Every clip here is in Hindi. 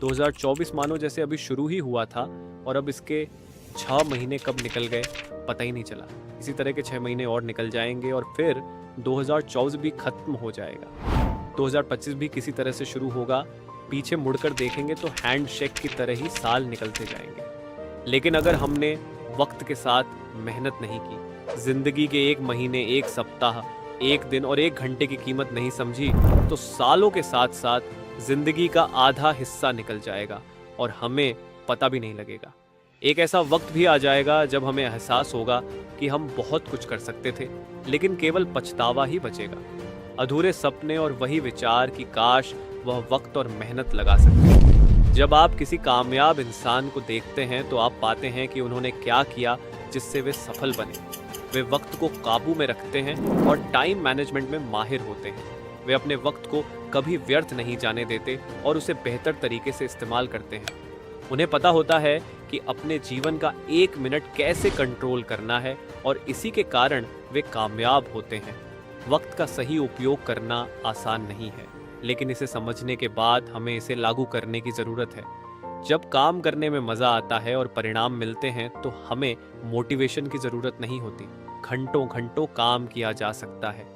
2024 मानो जैसे अभी शुरू ही हुआ था और अब इसके 6 महीने कब निकल गए पता ही नहीं चला। इसी तरह के 6 महीने और निकल जाएंगे और फिर 2024 भी खत्म हो जाएगा। 2025 भी किसी तरह से शुरू होगा। पीछे मुड़कर देखेंगे तो हैंडशेक की तरह ही साल निकलते जाएंगे। लेकिन अगर हमने वक्त के साथ मेहनत नहीं की, जिंदगी के 1 महीने, 1 सप्ताह, 1 दिन और 1 घंटे की कीमत नहीं समझी, तो सालों के साथ साथ जिंदगी का आधा हिस्सा निकल जाएगा और हमें पता भी नहीं लगेगा। एक ऐसा वक्त भी आ जाएगा जब हमें एहसास होगा कि हम बहुत कुछ कर सकते थे, लेकिन केवल पछतावा ही बचेगा। अधूरे सपने और वही विचार कि काश वह वक्त और मेहनत लगा सकते। जब आप किसी कामयाब इंसान को देखते हैं तो आप पाते हैं कि उन्होंने क्या किया जिससे वे सफल बने। वे वक्त को काबू में रखते हैं और टाइम मैनेजमेंट में माहिर होते हैं। वे अपने वक्त को कभी व्यर्थ नहीं जाने देते और उसे बेहतर तरीके से इस्तेमाल करते हैं। उन्हें पता होता है कि अपने जीवन का 1 मिनट कैसे कंट्रोल करना है और इसी के कारण वे कामयाब होते हैं। वक्त का सही उपयोग करना आसान नहीं है, लेकिन इसे समझने के बाद हमें इसे लागू करने की ज़रूरत है। जब काम करने में मज़ा आता है और परिणाम मिलते हैं तो हमें मोटिवेशन की ज़रूरत नहीं होती। घंटों घंटों काम किया जा सकता है।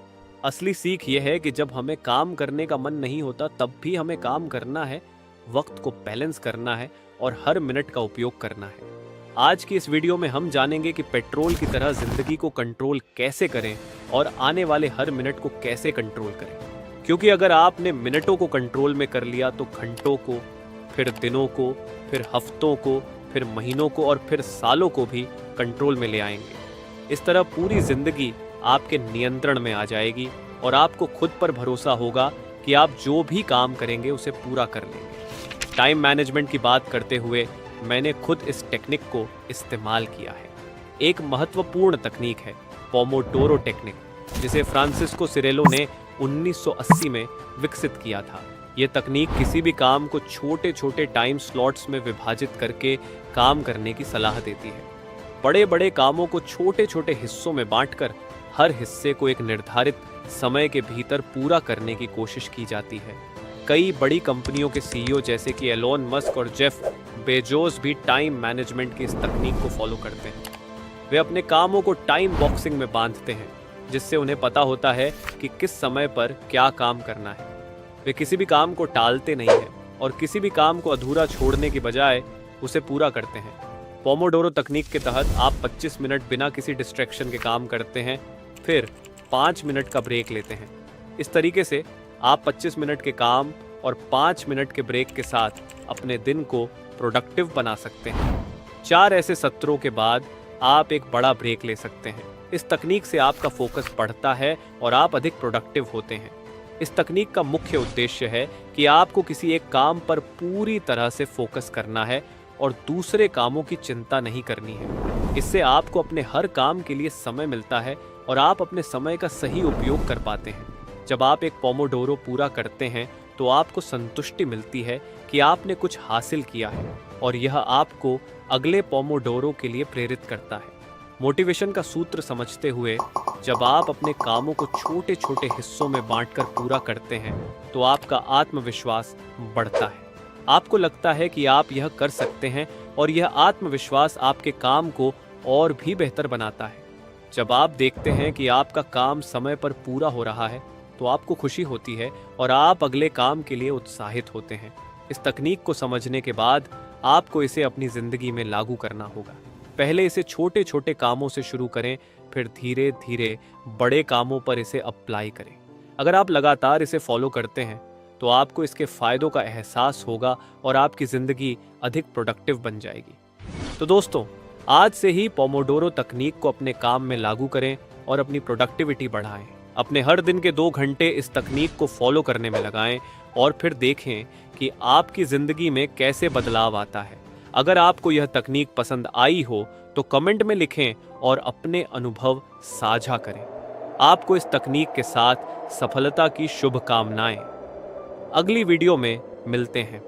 असली सीख यह है कि जब हमें काम करने का मन नहीं होता तब भी हमें काम करना है, वक्त को बैलेंस करना है और हर मिनट का उपयोग करना है। आज की इस वीडियो में हम जानेंगे कि पेट्रोल की तरह जिंदगी को कंट्रोल कैसे करें और आने वाले हर मिनट को कैसे कंट्रोल करें। क्योंकि अगर आपने मिनटों को कंट्रोल में कर लिया तो घंटों को, फिर दिनों को, फिर हफ्तों को, फिर महीनों को और फिर सालों को भी कंट्रोल में ले आएंगे। इस तरह पूरी जिंदगी आपके नियंत्रण में आ जाएगी और आपको खुद पर भरोसा होगा कि आप जो भी काम करेंगे उसे पूरा कर लेंगे। टाइम मैनेजमेंट की बात करते हुए मैंने खुद इस टेक्निक को इस्तेमाल किया है। एक महत्वपूर्ण तकनीक है पोमोडोरो टेक्निक, जिसे फ्रांसिस्को सिरेलो ने 1980 में विकसित किया था। यह तकनीक किसी भी काम को छोटे छोटे टाइम स्लॉट्स में विभाजित करके काम करने की सलाह देती है। बड़े बड़े कामों को छोटे छोटे हिस्सों में बांटकर हर हिस्से को एक निर्धारित समय के भीतर पूरा करने की कोशिश की जाती है। कई बड़ी कंपनियों के सीईओ जैसे कि एलोन मस्क और जेफ बेजोस भी टाइम मैनेजमेंट की इस तकनीक को फॉलो करते हैं। वे अपने कामों को टाइम बॉक्सिंग में बांधते हैं, जिससे उन्हें पता होता है कि किस समय पर क्या काम करना है। वे किसी भी काम को टालते नहीं हैं और किसी भी काम को अधूरा छोड़ने की बजाय उसे पूरा करते हैं। पोमोडोरो तकनीक के तहत आप 25 मिनट बिना किसी डिस्ट्रैक्शन के काम करते हैं, फिर 5 मिनट का ब्रेक लेते हैं। इस तरीके से आप 25 मिनट के काम और 5 मिनट के ब्रेक के साथ अपने दिन को प्रोडक्टिव बना सकते हैं। 4 ऐसे सत्रों के बाद आप एक बड़ा ब्रेक ले सकते हैं। इस तकनीक से आपका फोकस बढ़ता है और आप अधिक प्रोडक्टिव होते हैं। इस तकनीक का मुख्य उद्देश्य है कि आपको किसी एक काम पर पूरी तरह से फोकस करना है और दूसरे कामों की चिंता नहीं करनी है। इससे आपको अपने हर काम के लिए समय मिलता है और आप अपने समय का सही उपयोग कर पाते हैं। जब आप एक पोमोडोरो पूरा करते हैं तो आपको संतुष्टि मिलती है कि आपने कुछ हासिल किया है और यह आपको अगले पोमोडोरो के लिए प्रेरित करता है। मोटिवेशन का सूत्र समझते हुए, जब आप अपने कामों को छोटे छोटे हिस्सों में बांटकर पूरा करते हैं तो आपका आत्मविश्वास बढ़ता है। आपको लगता है कि आप यह कर सकते हैं और यह आत्मविश्वास आपके काम को और भी बेहतर बनाता है। जब आप देखते हैं कि आपका काम समय पर पूरा हो रहा है तो आपको खुशी होती है और आप अगले काम के लिए उत्साहित होते हैं। इस तकनीक को समझने के बाद आपको इसे अपनी जिंदगी में लागू करना होगा। पहले इसे छोटे छोटे कामों से शुरू करें, फिर धीरे धीरे बड़े कामों पर इसे अप्लाई करें। अगर आप लगातार इसे फॉलो करते हैं तो आपको इसके फायदों का एहसास होगा और आपकी जिंदगी अधिक प्रोडक्टिव बन जाएगी। तो दोस्तों, आज से ही पोमोडोरो तकनीक को अपने काम में लागू करें और अपनी प्रोडक्टिविटी बढ़ाएं। अपने हर दिन के 2 घंटे इस तकनीक को फॉलो करने में लगाएं और फिर देखें कि आपकी जिंदगी में कैसे बदलाव आता है। अगर आपको यह तकनीक पसंद आई हो तो कमेंट में लिखें और अपने अनुभव साझा करें। आपको इस तकनीक के साथ सफलता की शुभकामनाएं। अगली वीडियो में मिलते हैं।